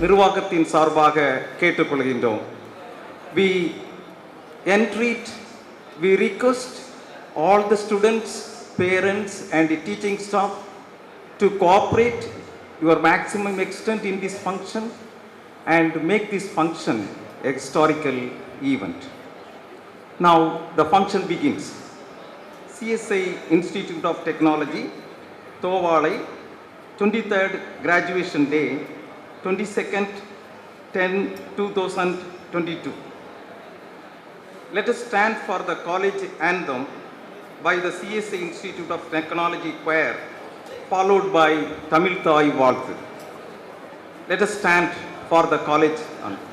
நிர்வாகத்தின் சார்பாக கேட்டுக்கொள்கின்றோம். We entreat, we request all the students, parents and the teaching staff to cooperate your maximum extent in this function and make this function a historical event. Now the function begins. CSI Institute of Technology, Thovalai, 23rd graduation day, 22nd 10/2022. Let us stand for the college anthem by the CSI Institute of Technology choir, followed by Tamil Thai Valthu. Let us stand for the college anthem.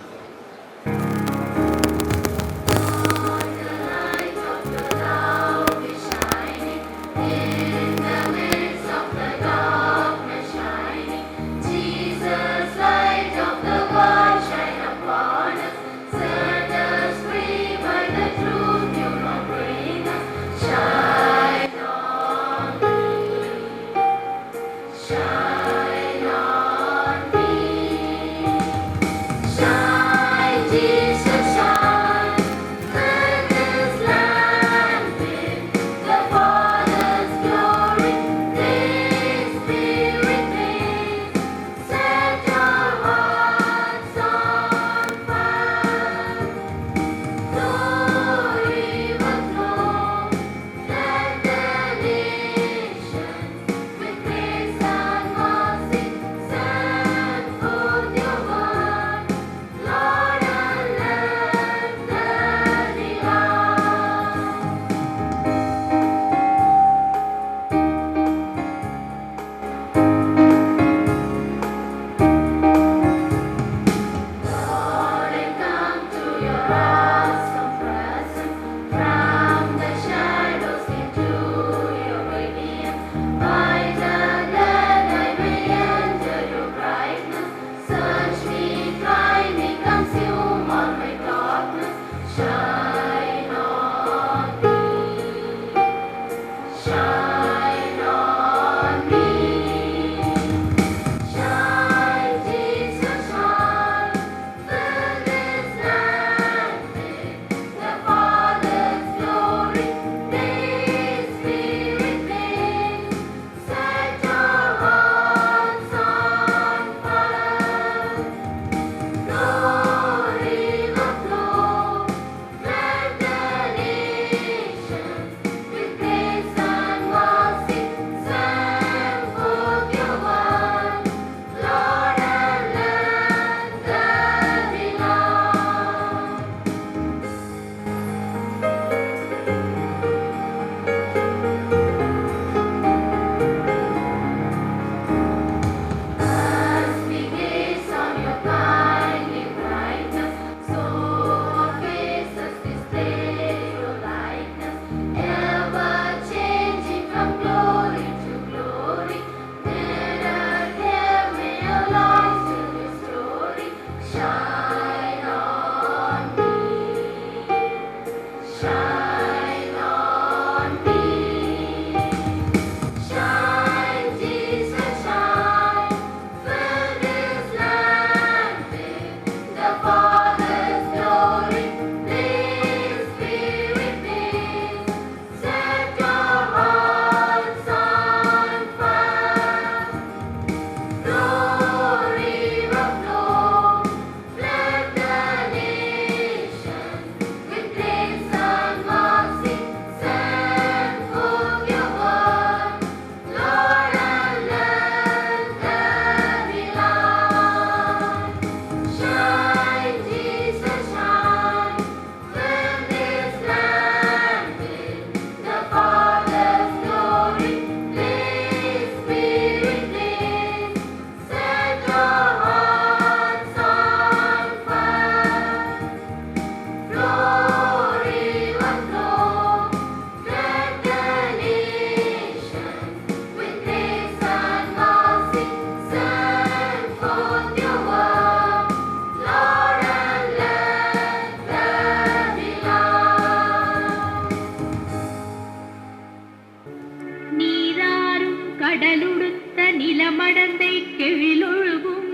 கடலுடுத்த நிலமடந்தை கெழிலொழுகும்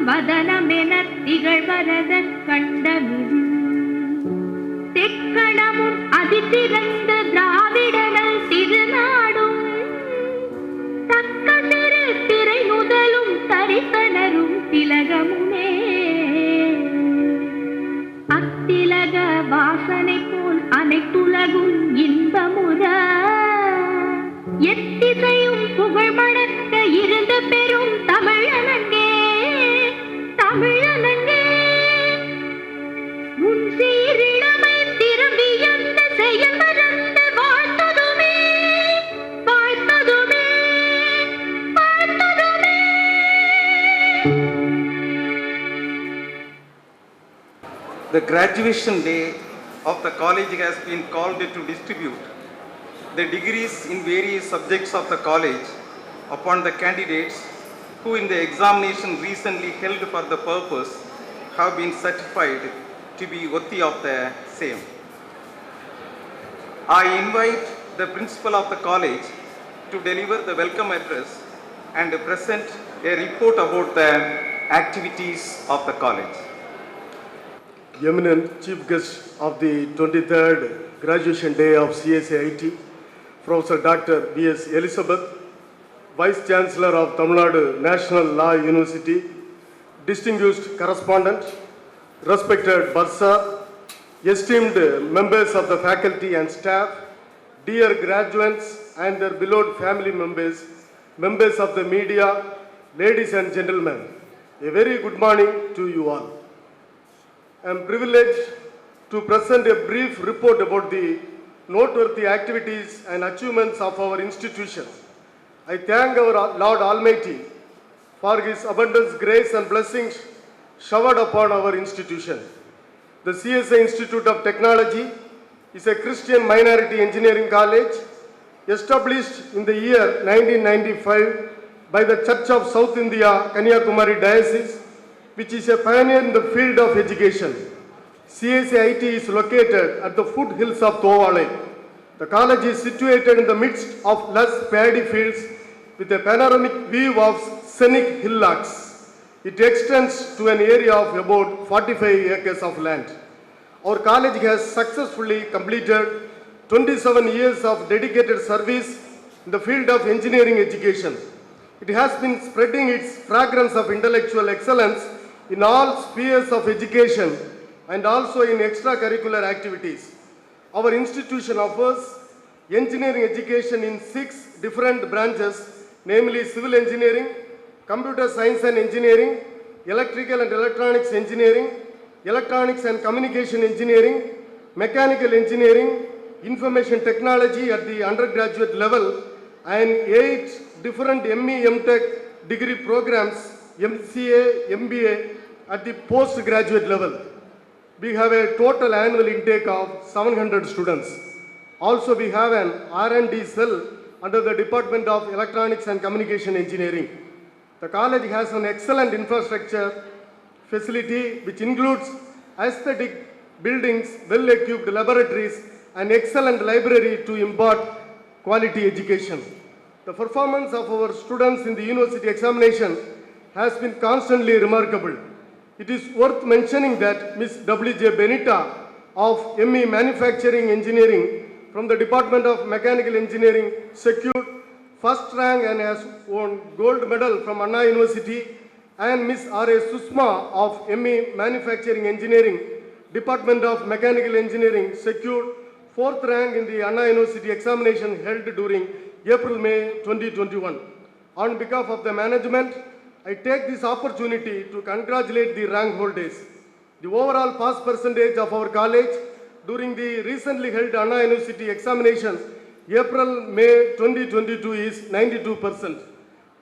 வதனமென திகழ்வரத கண்டமிது தெக்கணமும் அதிசிறந்த திராவிடனல் திருநாடும் தக்க சிறு திரை முதலும் தரிசனரும் திலகமுமே அத்திலக வாசனை போல் அனைத்துலகும் இன்பமுற எத்திசையும் புகழ் மணக்க இருந்த பெரும் தமிழனங்கே தமிழனங்கே உன் சீரிழமை திரும்பி அந்த செயல் மறந்து வாழ்த்ததுமே வாழ்த்ததுமே வாழ்த்ததுமே. The graduation day of the college has been called to distribute the degrees in various subjects of the college upon the candidates who in the examination recently held for the purpose have been certified to be worthy of the same. I invite the principal of the college to deliver the welcome address and present a report about the activities of the college. Eminent Chief Guest of the 23rd Graduation Day of Csiit, Professor Dr. B.S. Elizabeth, Vice Chancellor of Tamil Nadu National Law University, distinguished correspondent, respected bursar, esteemed members of the faculty and staff, dear graduates and their beloved family members, members of the media, ladies and gentlemen, a very good morning to you all. I am privileged to present a brief report about the noteworthy activities and achievements of our institution. I thank our Lord Almighty for His abundant grace and blessings showered upon our institution. The CSI Institute of Technology is a Christian minority engineering college established in the year 1995 by the Church of South India, Kanyakumari Diocese, which is a pioneer in the field of education. Csiit is located at the foothills of Thowale. The college is situated in the midst of lush paddy fields with a panoramic view of scenic hillocks. It extends to an area of about 45 acres of land. Our college has successfully completed 27 years of dedicated service in the field of engineering education. It has been spreading its fragrance of intellectual excellence in all spheres of education and also in extracurricular activities. Our institution offers engineering education in 6 different branches, namely civil engineering, computer science and engineering, electrical and electronics engineering, electronics and communication engineering, mechanical engineering, information technology at the undergraduate level, and 8 different ME, MTech degree programs, MCA, MBA at the postgraduate level. We have a total annual intake of 700 students. Also, we have an R&D cell under the Department of Electronics and Communication Engineering. The college has an excellent infrastructure facility which includes aesthetic buildings, well-equipped laboratories, and excellent library to impart quality education. The performance of our students in the university examination has been constantly remarkable. It is worth mentioning that Ms. W.J. Benita of ME Manufacturing Engineering from the Department of Mechanical Engineering secured first rank and has won gold medal from Anna University, and Ms. R.A. Susma of ME Manufacturing Engineering, Department of Mechanical Engineering secured 4th rank in the Anna University examination held during April-May 2021. On behalf of the management, I take this opportunity to congratulate the rank holders. The overall pass percentage of our college during the recently held Anna University examination April-May 2022 is 92%.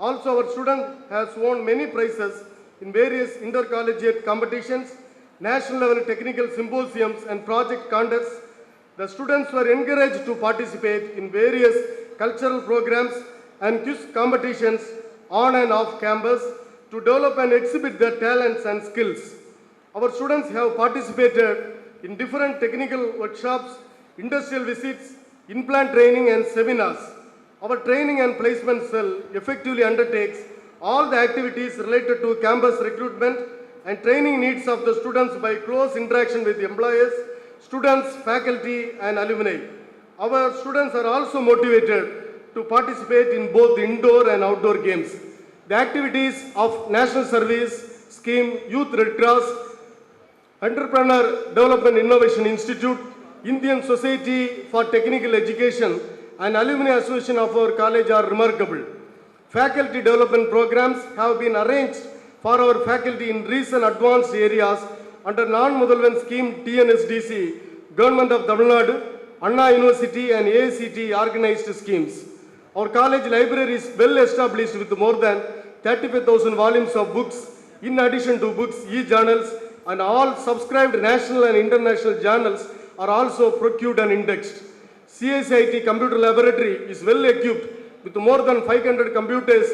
Also, our student has won many prizes in various intercollegiate competitions, national level technical symposiums and project contests. The students were encouraged to participate in various cultural programs and quiz competitions on and off campus to develop and exhibit their talents and skills. Our students have participated in different technical workshops, industrial visits, in-plant training and seminars. Our training and placement cell effectively undertakes all the activities related to campus recruitment and training needs of the students by close interaction with employers, students, faculty, and alumni. Our students are also motivated to participate in both indoor and outdoor games. The activities of National Service Scheme, Youth Red Cross, Entrepreneur Development Innovation Institute, Indian Society for Technical Education, and Alumni Association of our college are remarkable. Faculty development programs have been arranged for our faculty in recent advanced areas under non-Mudalvan scheme TNSDC, Government of Tamil Nadu, Anna University and AICT organized schemes. Our college library is well established with more than 35,000 volumes of books, in addition to books, e-journals, and all subscribed national and international journals are also procured and indexed. CSIT Computer Laboratory is well equipped with more than 500 computers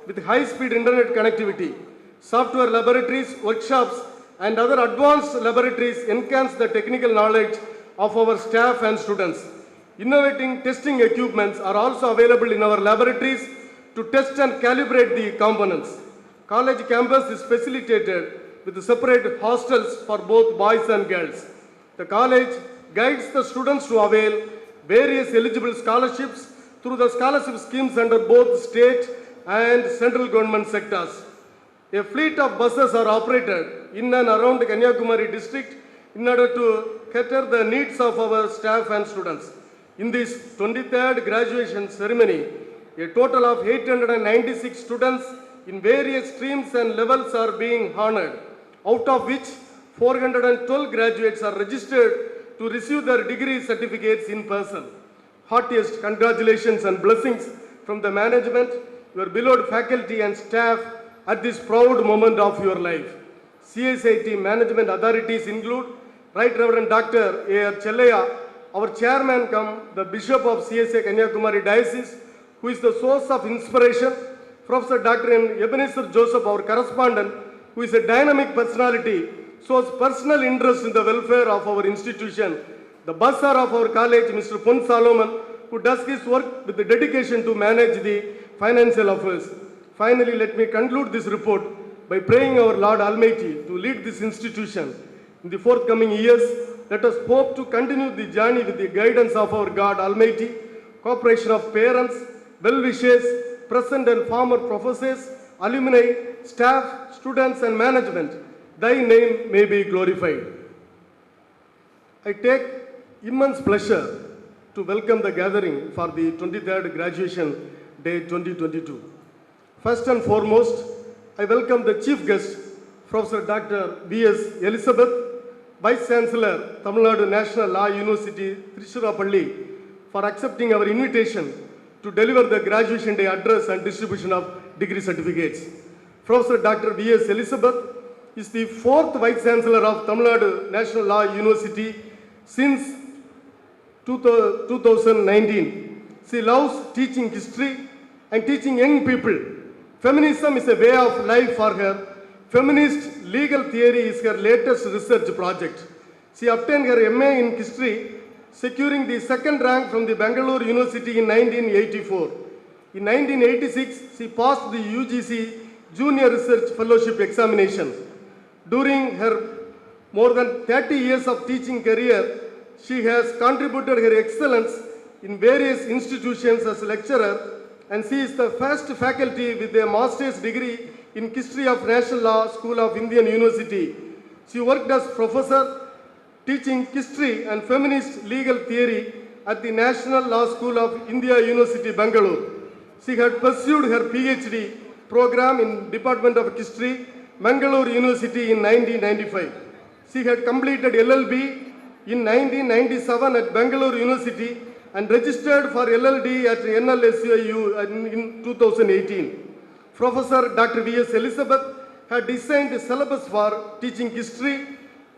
with high-speed internet connectivity. Software laboratories, workshops, and other advanced laboratories enhance the technical knowledge of our staff and students. Innovating testing equipments are also available in our laboratories to test and calibrate the components. College campus is facilitated with separate hostels for both boys and girls. The college guides the students to avail various eligible scholarships through the scholarship schemes under both state and central government sectors. A fleet of buses are operated in and around Kanyakumari district in order to cater the needs of our staff and students. In this 23rd graduation ceremony, a total of 896 students in various streams and levels are being honored, out of which 412 graduates are registered to receive their degree certificates in person. Heartiest congratulations and blessings from the management, your beloved faculty and staff at this proud moment of your life. CSIT management authorities include Right Reverend Dr. A.R. Chellaya, our chairman the Bishop of CSI Kanyakumari Diocese, who is the source of inspiration, Professor Dr. Ebenezer Joseph, our correspondent, who is a dynamic personality, shows personal interest in the welfare of our institution, the bursar of our college, Mr. Pon Solomon, who does his work with the dedication to manage the financial affairs. Finally, let me conclude this report by praying our Lord Almighty to lead this institution. In the forthcoming years, let us hope to continue the journey with the guidance of our God Almighty, cooperation of parents, well-wishers, present and former professors, alumni, staff, students and management. Thy name may be glorified. I take immense pleasure to welcome the gathering for the 23rd Graduation Day 2022. First and foremost, I welcome the Chief Guest, Professor Dr. B.S. Elizabeth, Vice Chancellor, Tamil Nadu National Law University, Trishurapalli, for accepting our invitation to deliver the Graduation Day address and distribution of degree certificates. Professor Dr. B.S. Elizabeth is the fourth Vice Chancellor of Tamil Nadu National Law University since 2019. She loves teaching history and teaching young people. Feminism is a way of life for her. Feminist legal theory is her latest research project. She obtained her MA in history, securing the second rank from the Bangalore University in 1984. In 1986, she passed the UGC Junior Research Fellowship examination. During her more than 30 years of teaching career, she has contributed her excellence in various institutions as lecturer, and she is the first faculty with a master's degree in History of National Law, School of Indian University. She worked as professor teaching history and feminist legal theory at the National Law School of India University, Bangalore. She had pursued her PhD program in Department of History, Mangalore University in 1995. She had completed LLB in 1997 at Bangalore University and registered for LLD at NLSU in 2018. Professor Dr. V.S. Elizabeth had designed a syllabus for teaching history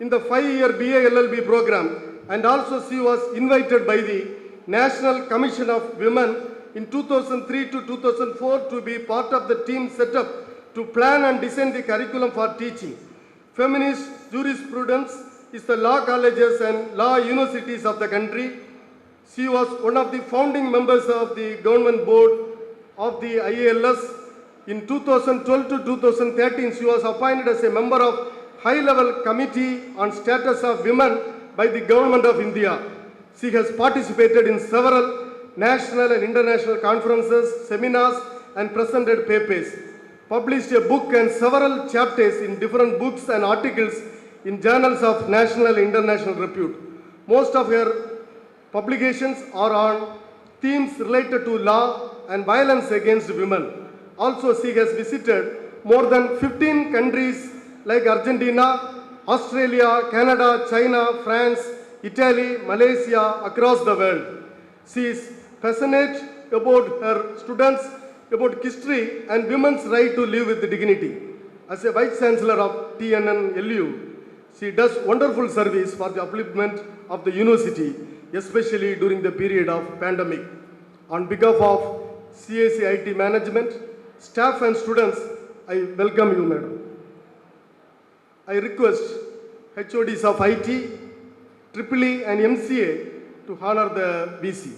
in the 5-year BA LLB program, and also she was invited by the National Commission of Women in 2003 to 2004 to be part of the team set up to plan and design the curriculum for teaching. Feminist jurisprudence is the law colleges and law universities of the country. She was one of the founding members of the government board of the IALS In 2012 to 2013, she was appointed as a member of high-level committee on status of women by the Government of India. She has participated in several national and international conferences, seminars, and presented papers. Published a book and several chapters in different books and articles in journals of national and international repute. Most of her publications are on themes related to law and violence against women. Also, she has visited more than 15 countries like Argentina, Australia, Canada, China, France, Italy, Malaysia, across the world. She is passionate about her students, about history and women's right to live with dignity. As a Vice Chancellor of TNNLU, she does wonderful service for the upliftment of the university, especially during the period of pandemic. On behalf of CSIT management, staff and students, I welcome you, madam. I request HODs of IT, EEE and MCA to honor the VC.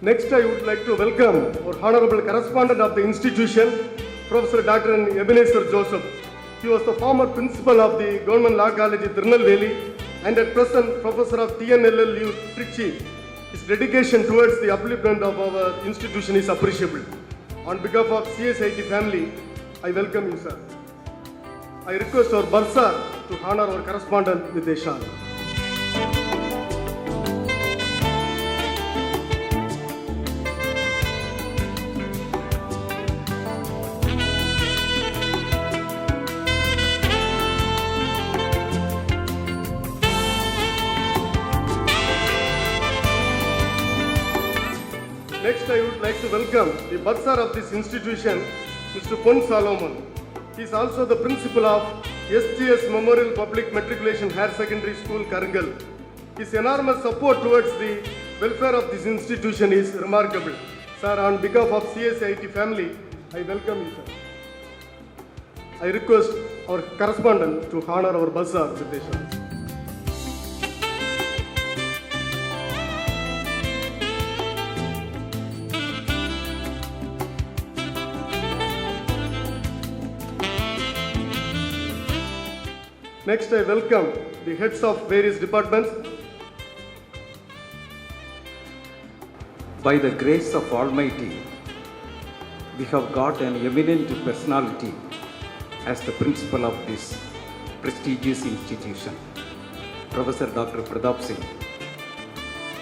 Next, I would like to welcome our Honorable Correspondent of the institution, Professor Dr. Ebenezer Joseph. He was the former principal of the Government Law College in Tirunelveli and at present Professor of TNLLU, Trichy. His dedication towards the upliftment of our institution is appreciable. On behalf of CSIT family, I welcome you, sir. I request our Bursar to honor our correspondent with a shawl. Next, I would like to welcome the bursar of this institution, Mr. Pon Solomon. He is also the principal of SGS Memorial Public Matriculation Higher Secondary School, Karangal. His enormous support towards the welfare of this institution is remarkable. Sir, on behalf of CSIT family, I welcome you, sir. I request our correspondent to honor our bursar with a shawl. Next, I welcome the heads of various departments. By the grace of Almighty, we have got an eminent personality as the principal of this prestigious institution, Professor Dr. Pratap Singh.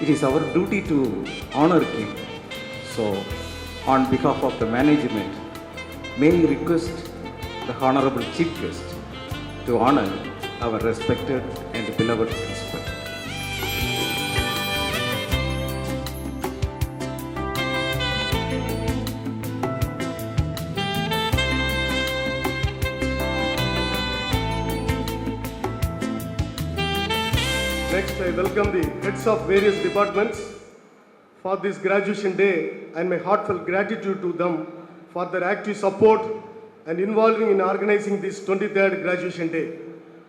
It is our duty to honor him. So, on behalf of the management, may I request the Honorable Chief Guest to honor our respected and beloved principal. Next, I welcome the heads of various departments for this graduation day and my heartfelt gratitude to them for their active support and involving in organizing this 23rd graduation day.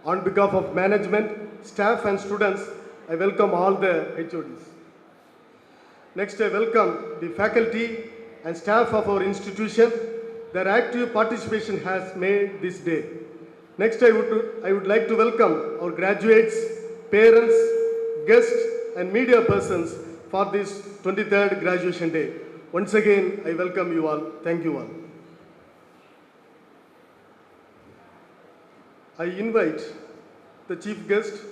On behalf of management, staff and students, I welcome all the HODs. Next, I welcome the faculty and staff of our institution. Their active participation has made this day. Next, I would like to welcome our graduates, parents, guests and media persons for this 23rd graduation day. Once again, I welcome you all. Thank you all. I invite the chief guest,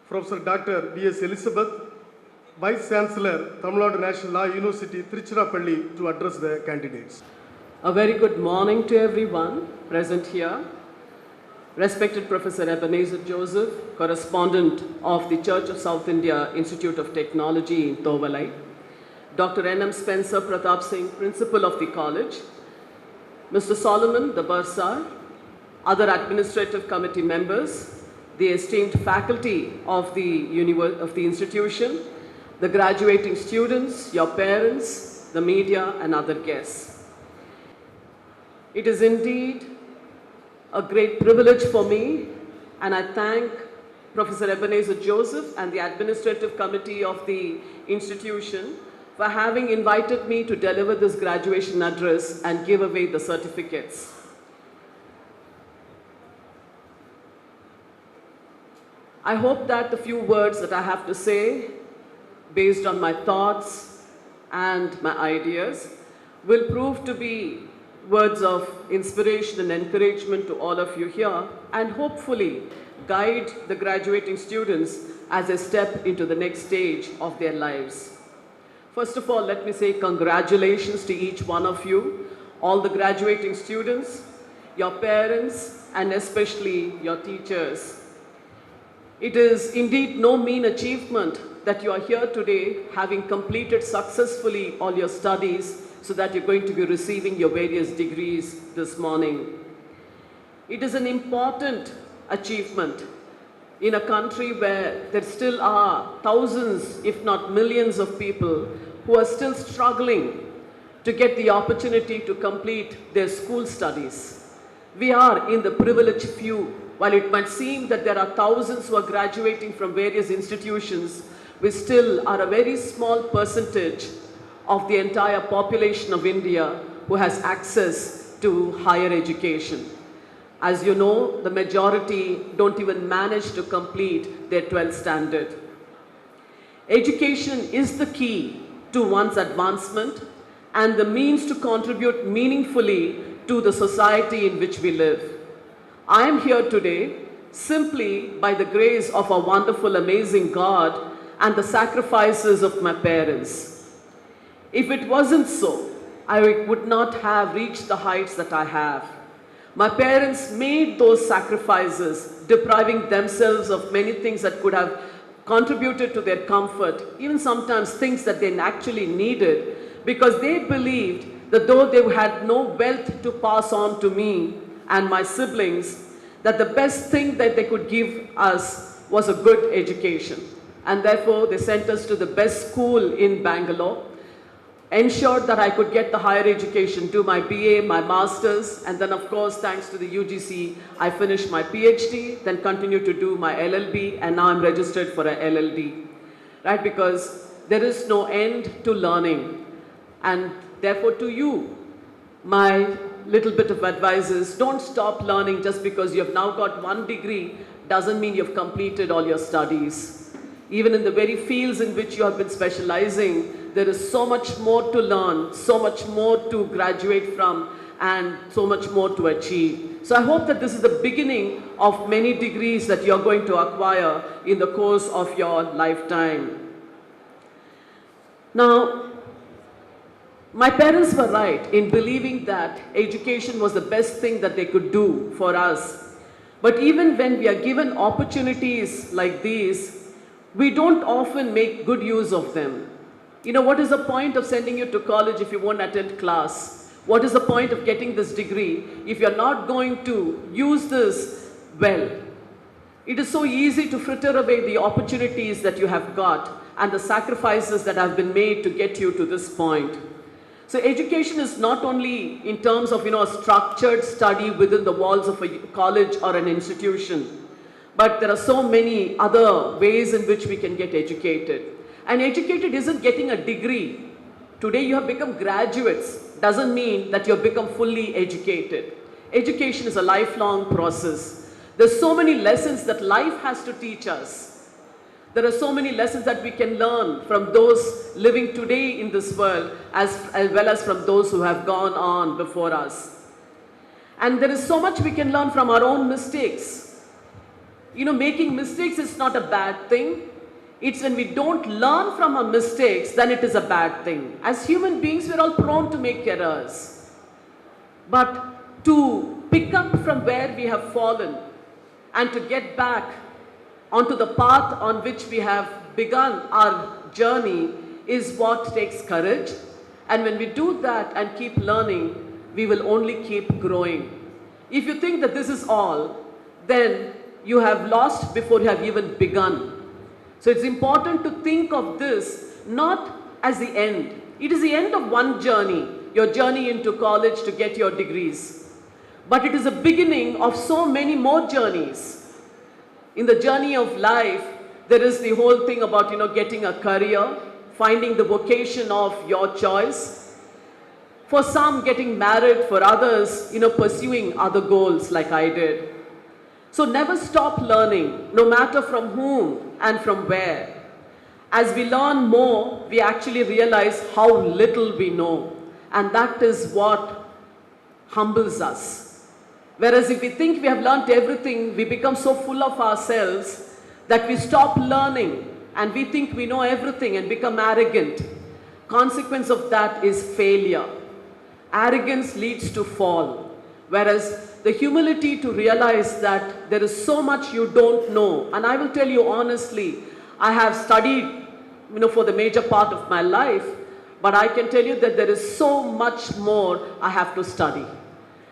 Professor Dr. B.S. Elizabeth, Vice Chancellor, Tamil Nadu National Law University, Tiruchirappalli, to address the candidates. A very good morning to everyone present here. Respected Professor Ebenezer Joseph, correspondent of the Church of South India Institute of Technology in Thovalai. Dr. N.M. Spencer Pratap Singh, principal of the college. Mr. Solomon, the bursar, other administrative committee members, the esteemed faculty of the institution, the graduating students, your parents, the media, and other guests. It is indeed a great privilege for me, and I thank Professor Ebenezer Joseph and the administrative committee of the institution for having invited me to deliver this graduation address and give away the certificates. I hope that the few words that I have to say, based on my thoughts and my ideas, will prove to be words of inspiration and encouragement to all of you here, and hopefully guide the graduating students as they step into the next stage of their lives. First of all, let me say congratulations to each one of you, all the graduating students, your parents, and especially your teachers. It is indeed no mean achievement that you are here today, having completed successfully all your studies, so that you're going to be receiving your various degrees this morning. It is an important achievement in a country where there still are thousands, if not millions of people who are still struggling to get the opportunity to complete their school studies. We are in the privileged few. While it might seem that there are thousands who are graduating from various institutions, we still are a very small percentage of the entire population of India who has access to higher education. As you know, the majority don't even manage to complete their 12th standard. Education is the key to one's advancement and the means to contribute meaningfully to the society in which we live. I am here today simply by the grace of a wonderful, amazing God and the sacrifices of my parents. If it wasn't so, I would not have reached the heights that I have. My parents made those sacrifices, depriving themselves of many things that could have contributed to their comfort, even sometimes things that they actually needed, because they believed that though they had no wealth to pass on to me and my siblings, that the best thing that they could give us was a good education. And therefore, they sent us to the best school in Bangalore, ensured that I could get the higher education, do my BA, my master's, and then of course, thanks to the UGC, I finished my PhD, then continued to do my LLB, and now I'm registered for a LLD, right? Because there is no end to learning. And therefore to you, my little bit of advice is don't stop learning just because you have now got one degree, doesn't mean you've completed all your studies. Even in the very fields in which you have been specializing, there is so much more to learn, so much more to graduate from, and so much more to achieve. So I hope that this is the beginning of many degrees that you're going to acquire in the course of your lifetime. Now, my parents were right in believing that education was the best thing that they could do for us. But even when we are given opportunities like these, we don't often make good use of them. You know, what is the point of sending you to college if you won't attend class? What is the point of getting this degree if you're not going to use this well? It is so easy to fritter away the opportunities that you have got and the sacrifices that have been made to get you to this point. So education is not only in terms of, a structured study within the walls of a college or an institution, but there are so many other ways in which we can get educated. And educated isn't getting a degree. Today you have become graduates, doesn't mean that you have become fully educated. Education is a lifelong process. There's so many lessons that life has to teach us. There are so many lessons that we can learn from those living today in this world as well as from those who have gone on before us. And there is so much we can learn from our own mistakes. Making mistakes is not a bad thing. It's when we don't learn from our mistakes, then it is a bad thing. As human beings, we're all prone to make errors. But to pick up from where we have fallen and to get back onto the path on which we have begun our journey is what takes courage. And when we do that and keep learning, we will only keep growing. If you think that this is all, then you have lost before you have even begun. So it's important to think of this not as the end. It is the end of one journey, your journey into college to get your degrees. But it is the beginning of so many more journeys. In the journey of life, there is the whole thing about, getting a career, finding the vocation of your choice. For some, getting married. For others, pursuing other goals like I did. So never stop learning, no matter from whom and from where. As we learn more, we actually realize how little we know. And that is what humbles us. Whereas if we think we have learned everything, we become so full of ourselves that we stop learning and we think we know everything and become arrogant. Consequence of that is failure. Arrogance leads to fall. Whereas the humility to realize that there is so much you don't know. And I will tell you honestly, I have studied, for the major part of my life, but I can tell you that there is so much more I have to study.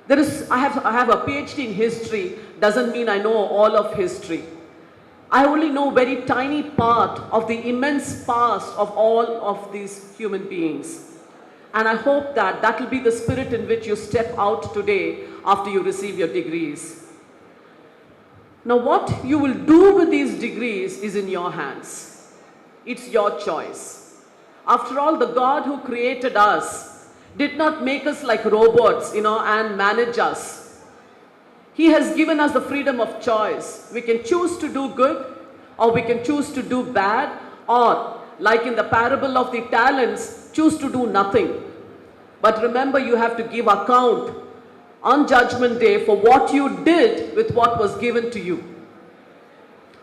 I have a PhD in history, doesn't mean I know all of history. I only know a very tiny part of the immense past of all of these human beings. And I hope that that will be the spirit in which you step out today after you receive your degrees. Now, what you will do with these degrees is in your hands. It's your choice. After all, the God who created us did not make us like robots, and manage us. He has given us the freedom of choice. We can choose to do good, or we can choose to do bad, or like in the parable of the talents, choose to do nothing. But remember, you have to give account on Judgment Day for what you did with what was given to you.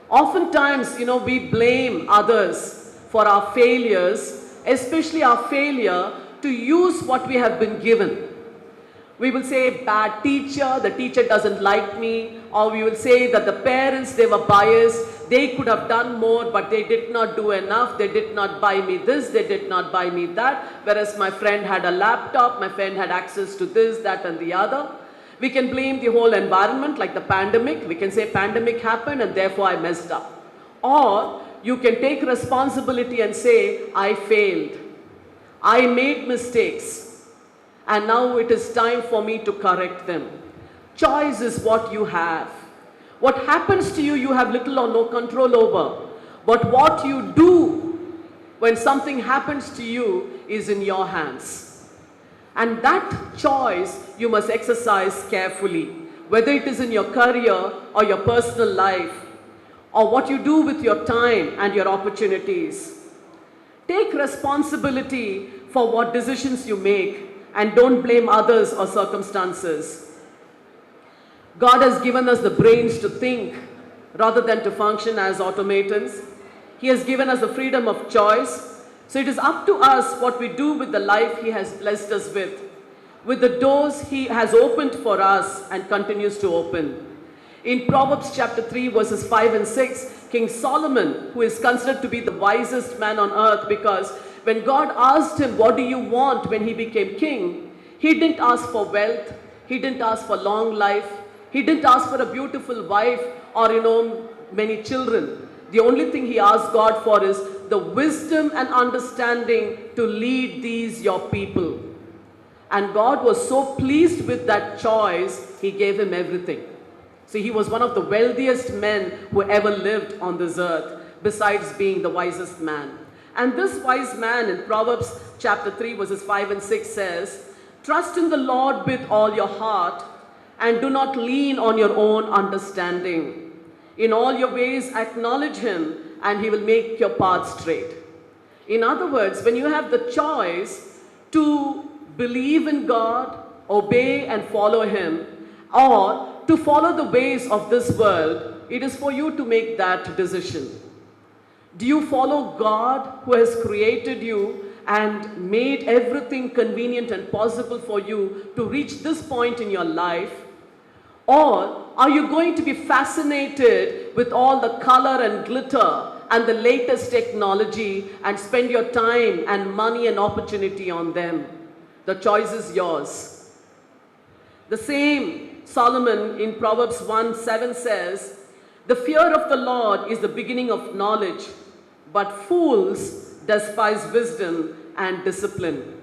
Oftentimes, we blame others for our failures, especially our failure to use what we have been given. We will say, bad teacher, the teacher doesn't like me, or we will say that the parents, they were biased, they could have done more, but they did not do enough, they did not buy me this, they did not buy me that, whereas my friend had a laptop, my friend had access to this, that and the other. We can blame the whole environment like the pandemic. We can say pandemic happened and therefore I messed up. Or you can take responsibility and say, I failed. I made mistakes. And now it is time for me to correct them. Choice is what you have. What happens to you, you have little or no control over. But what you do when something happens to you is in your hands. And that choice you must exercise carefully, whether it is in your career or your personal life, or what you do with your time and your opportunities. Take responsibility for what decisions you make and don't blame others or circumstances. God has given us the brains to think rather than to function as automatons. He has given us the freedom of choice. So it is up to us what we do with the life He has blessed us with the doors He has opened for us and continues to open. In Proverbs chapter 3 verses 5 and 6, King Solomon, who is considered to be the wisest man on earth, because when God asked him, what do you want when he became king? He didn't ask for wealth, he didn't ask for long life, he didn't ask for a beautiful wife or many children. The only thing he asked God for is the wisdom and understanding to lead these your people. And God was so pleased with that choice, He gave him everything. So he was one of the wealthiest men who ever lived on this earth, besides being the wisest man. And this wise man in Proverbs chapter 3 verses 5 and 6 says, trust in the Lord with all your heart and do not lean on your own understanding. In all your ways acknowledge Him and He will make your path straight. In other words, when you have the choice to believe in God, obey and follow Him, or to follow the ways of this world, it is for you to make that decision. Do you follow God who has created you and made everything convenient and possible for you to reach this point in your life? Or are you going to be fascinated with all the color and glitter and the latest technology and spend your time and money and opportunity on them? The choice is yours. The same Solomon in Proverbs 1:7 says, "The fear of the Lord is the beginning of knowledge, but fools despise wisdom and discipline."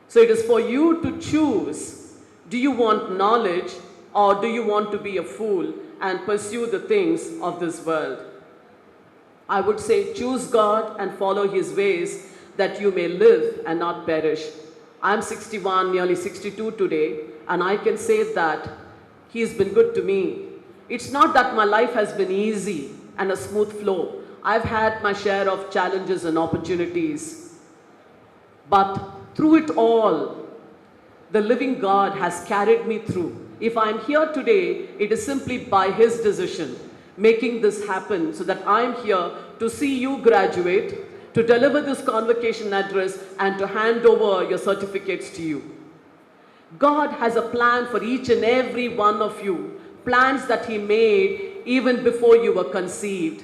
So it is for you to choose. Do you want knowledge, or do you want to be a fool and pursue the things of this world? I would say choose God and follow His ways, that you may live and not perish. I'm 61, nearly 62 today, and I can say that He's been good to me. It's not that my life has been easy and a smooth flow. I've had my share of challenges and opportunities. But through it all, the living God has carried me through. If I'm here today, it is simply by His decision, making this happen, so that I'm here to see you graduate, to deliver this convocation address, and to hand over your certificates to you. God has a plan for each and every one of you, plans that He made even before you were conceived.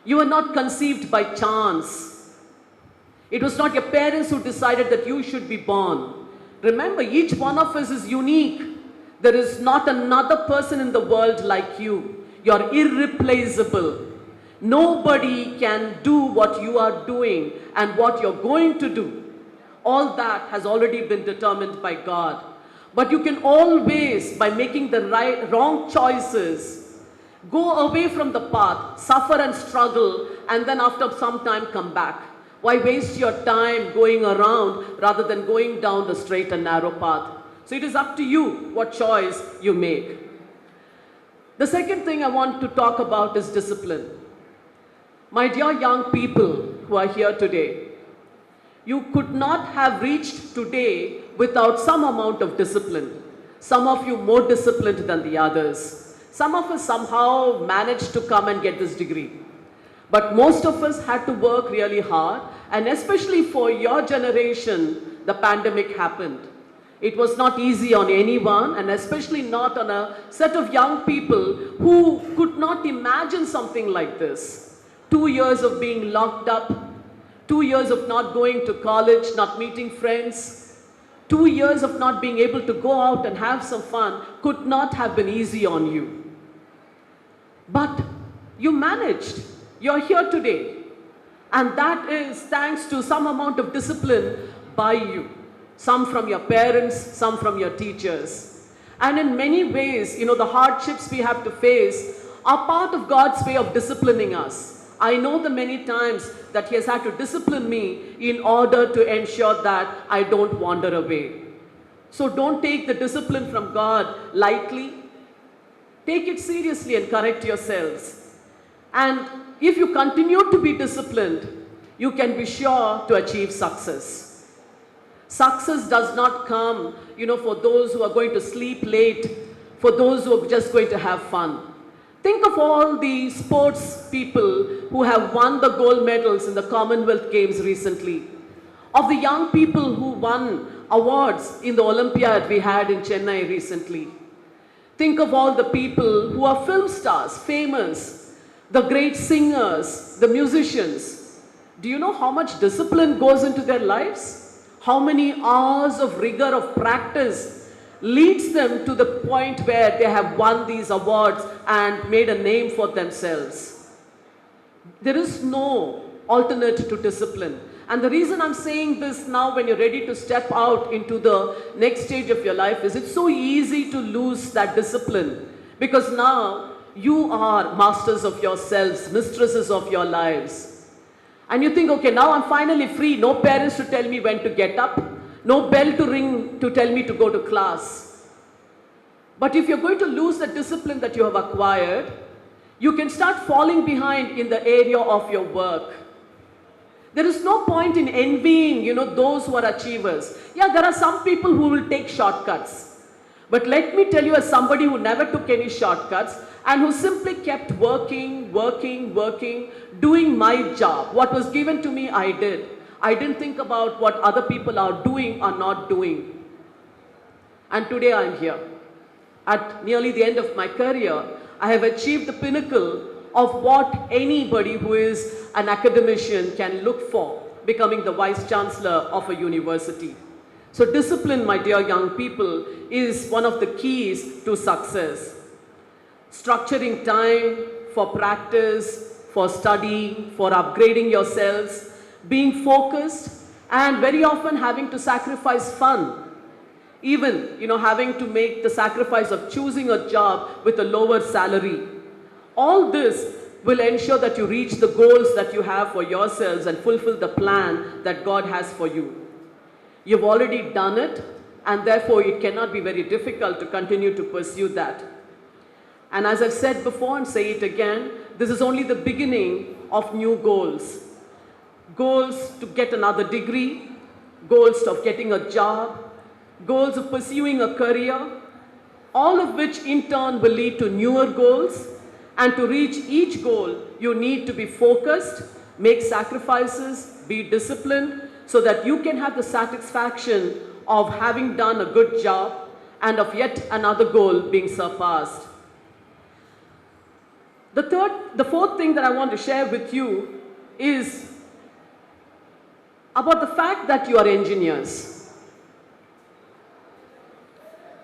You were not conceived by chance. It was not your parents who decided that you should be born. Remember, each one of us is unique. There is not another person in the world like you. You're irreplaceable. Nobody can do what you are doing and what you're going to do. All that has already been determined by God. But you can always, by making the wrong choices, go away from the path, suffer and struggle, and then after some time come back. Why waste your time going around rather than going down the straight and narrow path? So it is up to you what choice you make. The second thing I want to talk about is discipline. My dear young people who are here today, you could not have reached today without some amount of discipline. Some of you more disciplined than the others. Some of us somehow managed to come and get this degree. But most of us had to work really hard, and especially for your generation, the pandemic happened. It was not easy on anyone, and especially not on a set of young people who could not imagine something like this. 2 years of being locked up, 2 years of not going to college, not meeting friends, 2 years of not being able to go out and have some fun could not have been easy on you. But you managed. You're here today. And that is thanks to some amount of discipline by you. Some from your parents, some from your teachers. And in many ways, the hardships we have to face are part of God's way of disciplining us. I know the many times that He has had to discipline me in order to ensure that I don't wander away. So don't take the discipline from God lightly. Take it seriously and correct yourselves. And if you continue to be disciplined, you can be sure to achieve success. Success does not come, for those who are going to sleep late, for those who are just going to have fun. Think of all the sports people who have won the gold medals in the Commonwealth Games recently. Of the young people who won awards in the Olympiad we had in Chennai recently. Think of all the people who are film stars, famous, the great singers, the musicians. Do you know how much discipline goes into their lives? How many hours of rigor of practice leads them to the point where they have won these awards and made a name for themselves? There is no alternate to discipline. And the reason I'm saying this now, when you're ready to step out into the next stage of your life, is it's so easy to lose that discipline. Because now you are masters of yourselves, mistresses of your lives. And you think, okay, now I'm finally free. No parents to tell me when to get up. No bell to ring to tell me to go to class. But if you're going to lose the discipline that you have acquired, you can start falling behind in the area of your work. There is no point in envying, those who are achievers. Yeah, there are some people who will take shortcuts. But let me tell you, as somebody who never took any shortcuts, and who simply kept working, doing my job. What was given to me, I did. I didn't think about what other people are doing or not doing. And today I'm here. At nearly the end of my career, I have achieved the pinnacle of what anybody who is an academician can look for, becoming the Vice Chancellor of a university. So discipline, my dear young people, is one of the keys to success. Structuring time for practice, for study, for upgrading yourselves, being focused, and very often having to sacrifice fun. Even, having to make the sacrifice of choosing a job with a lower salary. All this will ensure that you reach the goals that you have for yourselves and fulfill the plan that God has for you. You've already done it, and therefore it cannot be very difficult to continue to pursue that. And as I've said before and say it again, this is only the beginning of new goals. Goals to get another degree, goals of getting a job, goals of pursuing a career, all of which in turn will lead to newer goals. And to reach each goal, you need to be focused, make sacrifices, be disciplined, so that you can have the satisfaction of having done a good job and of yet another goal being surpassed. The fourth thing that I want to share with you is about the fact that you are engineers.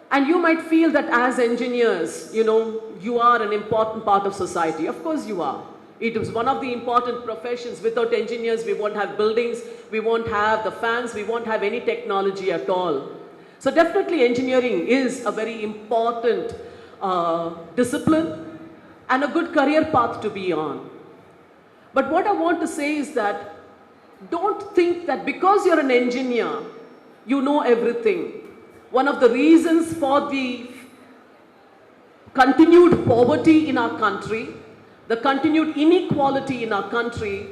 And you might feel that as engineers, you are an important part of society. Of course you are. It is one of the important professions. Without engineers, we won't have buildings, we won't have the fans, we won't have any technology at all. So definitely engineering is a very important discipline and a good career path to be on. But what I want to say is that don't think that because you're an engineer, you know everything. One of the reasons for the continued poverty in our country, the continued inequality in our country,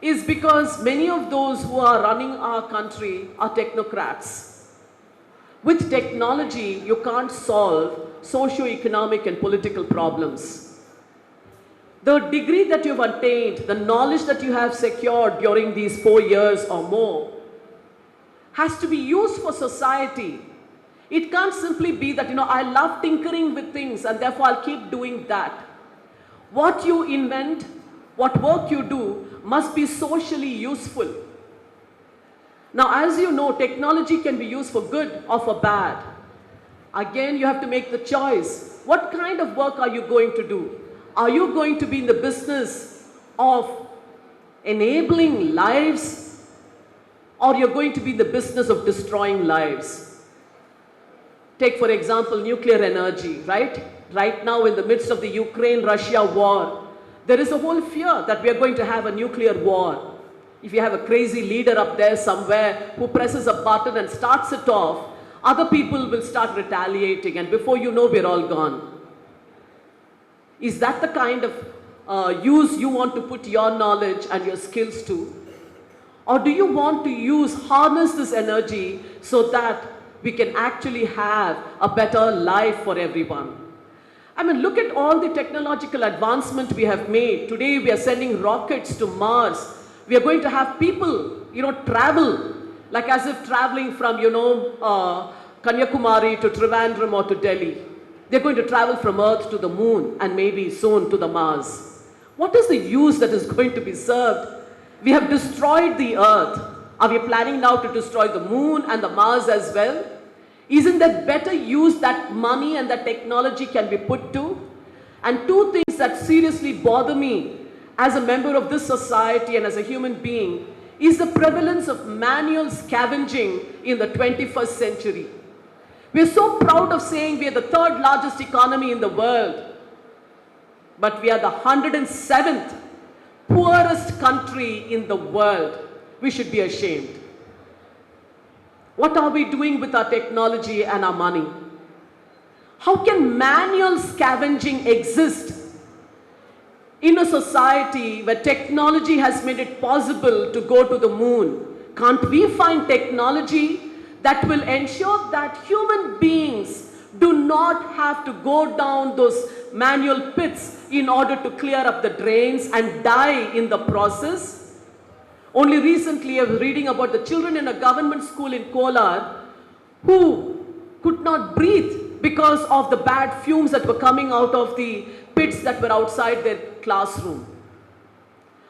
is because many of those who are running our country are technocrats. With technology, you can't solve socio-economic and political problems. The degree that you've attained, the knowledge that you have secured during these 4 years or more, has to be used for society. It can't simply be that, I love tinkering with things and therefore I'll keep doing that. What you invent, what work you do, must be socially useful. Now, as you know, technology can be used for good or for bad. Again, you have to make the choice. What kind of work are you going to do? Are you going to be in the business of enabling lives, or you're going to be in the business of destroying lives? Take, for example, nuclear energy, right? Right now, in the midst of the Ukraine-Russia war, there is a whole fear that we are going to have a nuclear war. If you have a crazy leader up there somewhere who presses a button and starts it off, other people will start retaliating, and before you know, we're all gone. Is that the kind of use you want to put your knowledge and your skills to? Or do you want to harness this energy so that we can actually have a better life for everyone? I mean, look at all the technological advancement we have made. Today we are sending rockets to Mars. We are going to have people, travel, like as if traveling from, Kanyakumari to Trivandrum or to Delhi. They're going to travel from Earth to the moon and maybe soon to the Mars. What is the use that is going to be served? We have destroyed the Earth. Are we planning now to destroy the moon and the Mars as well? Isn't there better use that money and that technology can be put to? And two things that seriously bother me as a member of this society and as a human being is the prevalence of manual scavenging in the 21st century. We are so proud of saying we are the third largest economy in the world, but we are the 107th poorest country in the world. We should be ashamed. What are we doing with our technology and our money? How can manual scavenging exist in a society where technology has made it possible to go to the moon? Can't we find technology that will ensure that human beings do not have to go down those manual pits in order to clear up the drains and die in the process. Only recently I was reading about the children in a government school in Kolar who could not breathe because of the bad fumes that were coming out of the pits that were outside their classroom.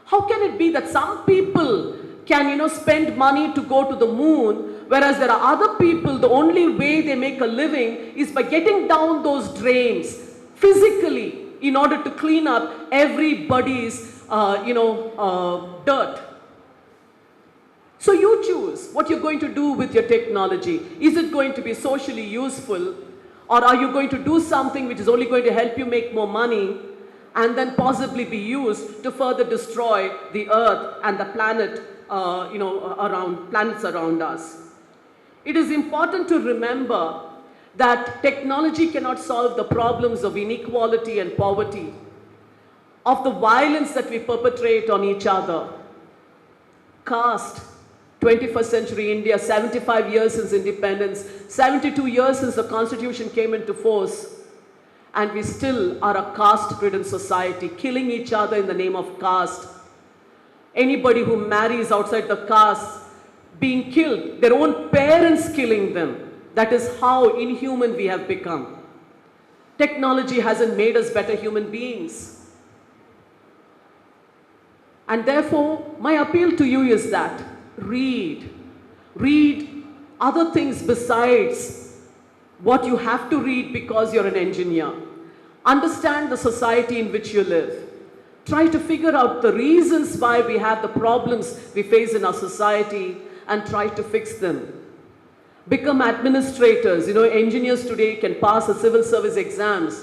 How can it be that some people can, spend money to go to the moon, whereas there are other people, the only way they make a living is by getting down those drains physically in order to clean up everybody's, dirt. So you choose what you're going to do with your technology. Is it going to be socially useful, or are you going to do something which is only going to help you make more money and then possibly be used to further destroy the earth and the planet, planets around us? It is important to remember that technology cannot solve the problems of inequality and poverty, of the violence that we perpetrate on each other. Caste, 21st century India, 75 years since independence, 72 years since the constitution came into force, and we still are a caste-ridden society, killing each other in the name of caste. Anybody who marries outside the caste being killed, their own parents killing them. That is how inhuman we have become. Technology hasn't made us better human beings. And therefore, my appeal to you is that read. Read other things besides what you have to read because you're an engineer. Understand the society in which you live. Try to figure out the reasons why we have the problems we face in our society and try to fix them. Become administrators. Engineers today can pass the civil service exams.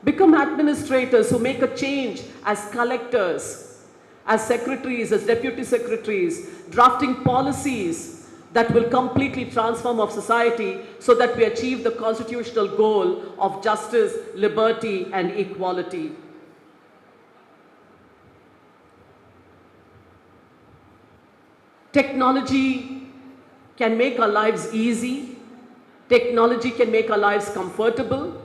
Become administrators who make a change as collectors, as secretaries, as deputy secretaries, drafting policies that will completely transform our society so that we achieve the constitutional goal of justice, liberty, and equality. Technology can make our lives easy. Technology can make our lives comfortable.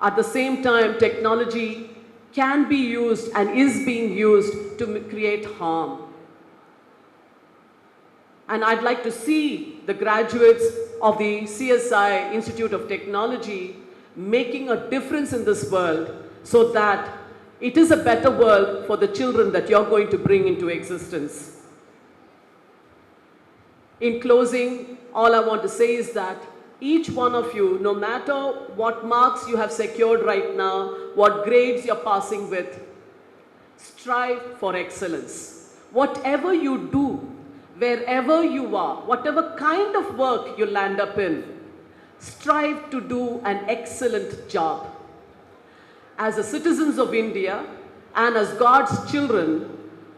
At the same time, technology can be used and is being used to create harm. And I'd like to see the graduates of the CSI Institute of Technology making a difference in this world so that it is a better world for the children that you're going to bring into existence. In closing, all I want to say is that each one of you, no matter what marks you have secured right now, what grades you're passing with, strive for excellence. Whatever you do, wherever you are, whatever kind of work you land up in, strive to do an excellent job. As the citizens of India and as God's children,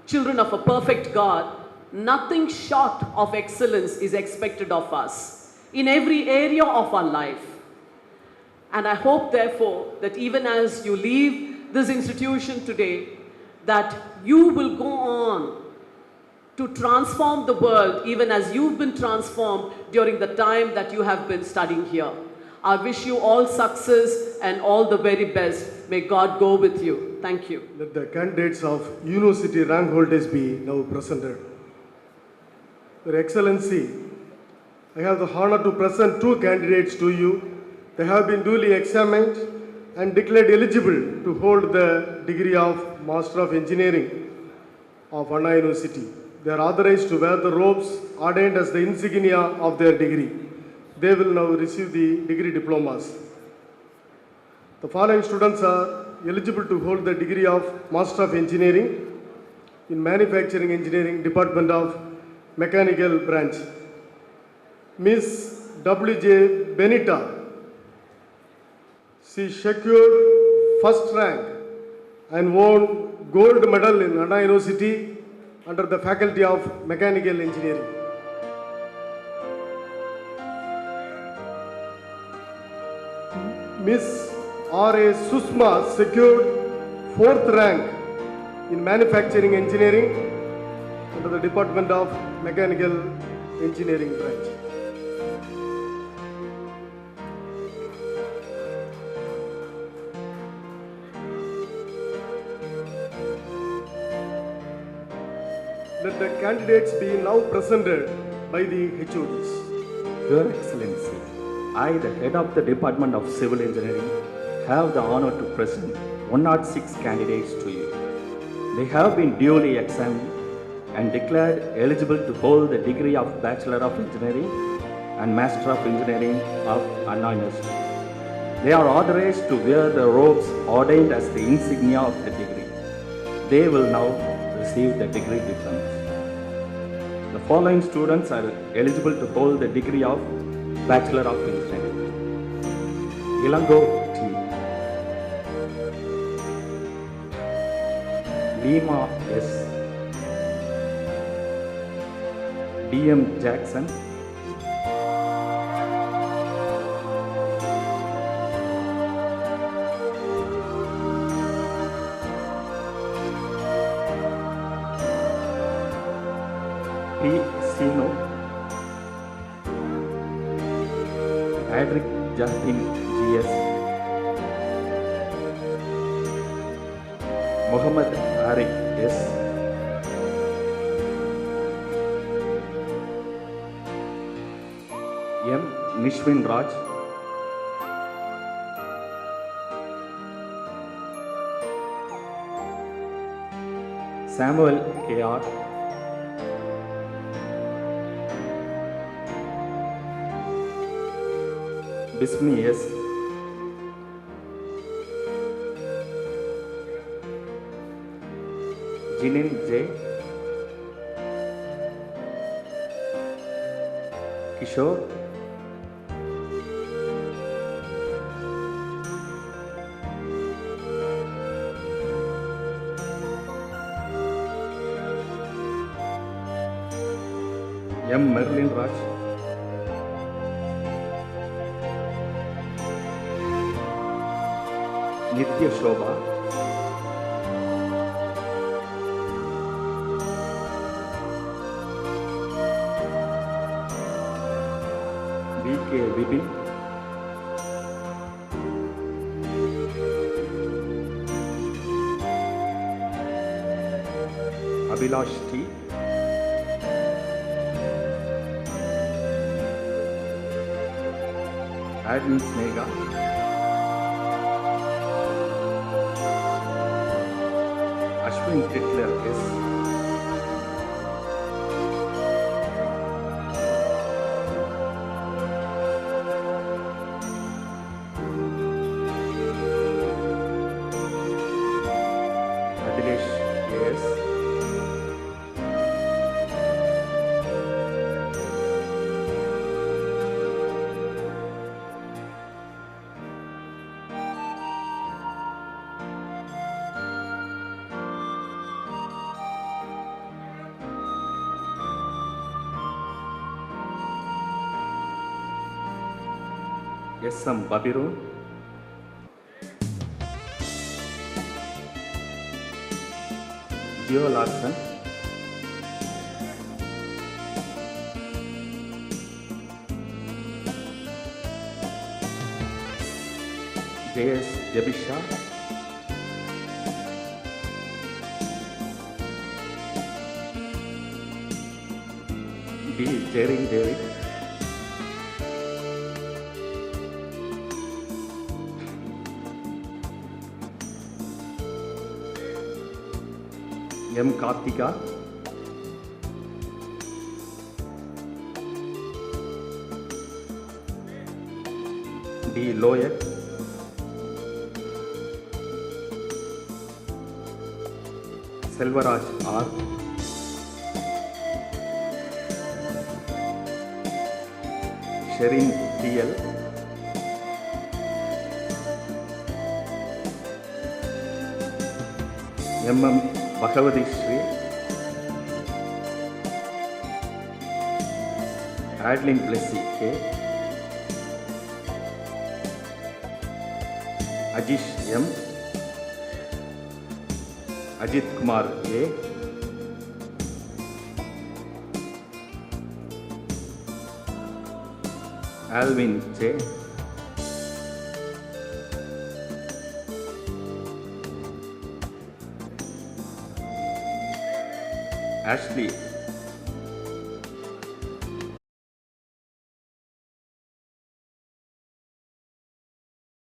children of a perfect God, nothing short of excellence is expected of us in every area of our life. And I hope, therefore, that even as you leave this institution today, that you will go on to transform the world even as you've been transformed during the time that you have been studying here. I wish you all success and all the very best. May God go with you. Thank you. Let the candidates of university rank holders be now presented. Your Excellency, I have the honor to present two candidates to you. They have been duly examined and declared eligible to hold the degree of Master of Engineering of Anna University. They are authorized to wear the robes ordained as the insignia of their degree. They will now receive the degree diplomas. The following students are eligible to hold the degree of Master of Engineering in Manufacturing Engineering Department of Mechanical Branch. Miss W.J. Benita. She secured first rank and won gold medal in Anna University under the Faculty of Mechanical Engineering. Miss R.A. Susma secured fourth rank in Manufacturing Engineering under the Department of Mechanical Engineering Branch. that the candidates be now presented by the HODs. Your Excellency, I, the head of the Department of Civil Engineering, have the honor to present 106 candidates to you. They have been duly examined and declared eligible to hold the degree of Bachelor of Engineering and Master of Engineering of Anna University. They are authorized to wear the robes ordained as the insignia of the degree. They will now receive the degree diplomas. The following students are eligible to hold the degree of Bachelor of Engineering. Ilango T. Lima S. D.M. Jackson. P. Sino. Adric Justin G.S. Muhammad Arif S. M. Nishwin Raj. Samuel K.R. Bismi S. Jinin J. Kishore. M. Merlin Raj. Nitya Shobha. B.K. Vibin. Abhilash T. Admin Snega. Ashwin Titler S. Adilesh A.S. S.M. Babiru. Geo Larson. J.S. Jabisha. D. Jerry David. M. Kartika. D. Loyet. Selvaraj R. Sherin T.L. M.M. Bhagavati Sri. Adeline Plessy K. Ajish M. Ajit Kumar A. Alvin J. Ashley